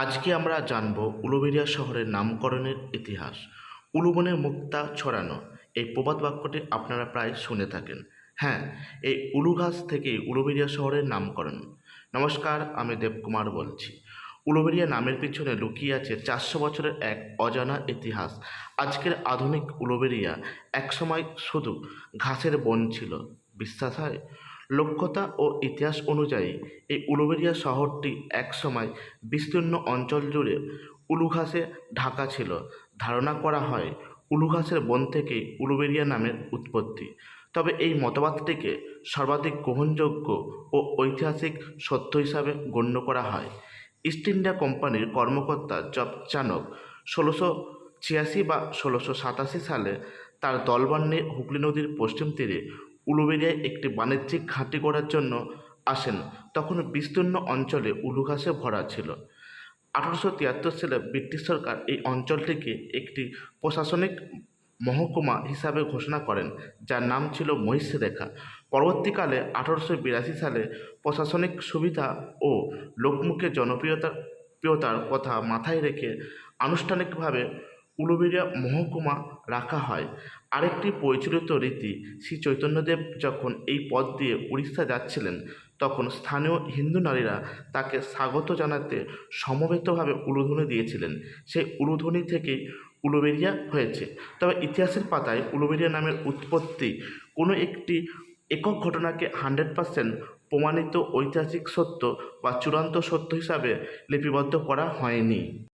আজকে আমরা জানব উলুবেড়িয়া শহরের নামকরণের ইতিহাস। উলুবনে মুক্তা ছড়ানো, এই প্রবাদ বাক্যটি আপনারা প্রায় শুনে থাকেন। হ্যাঁ, এই উলু গাছ থেকেই উলুবেড়িয়া শহরের নামকরণ। নমস্কার, আমি দেবকুমার বলছি। উলুবেড়িয়া নামের পিছনে লুকিয়ে আছে 400 বছরের এক অজানা ইতিহাস। আজকের আধুনিক উলুবেড়িয়া একসময় শুধু ঘাসের বন ছিল, বিশ্বাস হয়। লোককথা ও ইতিহাস অনুযায়ী এই উলুবেড়িয়া শহরটি একসময় বিস্তীর্ণ অঞ্চল জুড়ে উলুঘাসে ঢাকা ছিল। ধারণা করা হয় উলুঘাসের বন থেকেই উলুবেড়িয়া নামের উৎপত্তি। তবে এই মতবাদটিকে সর্বাধিক গ্রহণযোগ্য ও ঐতিহাসিক সত্য হিসাবে গণ্য করা হয়। ইস্ট ইন্ডিয়া কোম্পানির কর্মকর্তা জব চানক 1686 বা 1687 সালে তার দলবল নিয়ে হুগলি নদীর পশ্চিম তীরে উলুবেড়িয়ায় একটি বাণিজ্যিক ঘাঁটি গড়ার জন্য আসেন। তখন বিস্তীর্ণ অঞ্চলে উলুঘাসে ভরা ছিল। 1873 সালে ব্রিটিশ সরকার এই অঞ্চলটিকে একটি প্রশাসনিক মহকুমা হিসাবে ঘোষণা করেন, যার নাম ছিল মহিষরেখা। পরবর্তীকালে 1882 সালে প্রশাসনিক সুবিধা ও লোকমুখে জনপ্রিয়তার কথা মাথায় রেখে আনুষ্ঠানিকভাবে উলুবেড়িয়া মহকুমা রাখা হয়। আরেকটি প্রচলিত রীতি, শ্রী চৈতন্যদেব যখন এই পথ দিয়ে উড়িষ্যা যাচ্ছিলেন, তখন স্থানীয় হিন্দু নারীরা তাকে স্বাগত জানাতে সমবেতভাবে উলুধ্বনি দিয়েছিলেন। সেই উলুধ্বনি থেকেই উলুবেড়িয়া হয়েছে। তবে ইতিহাসের পাতায় উলুবেড়িয়া নামের উৎপত্তি কোনো একটি একক ঘটনাকে 100% প্রমাণিত ঐতিহাসিক সত্য বা চূড়ান্ত সত্য হিসাবে লিপিবদ্ধ করা হয়নি।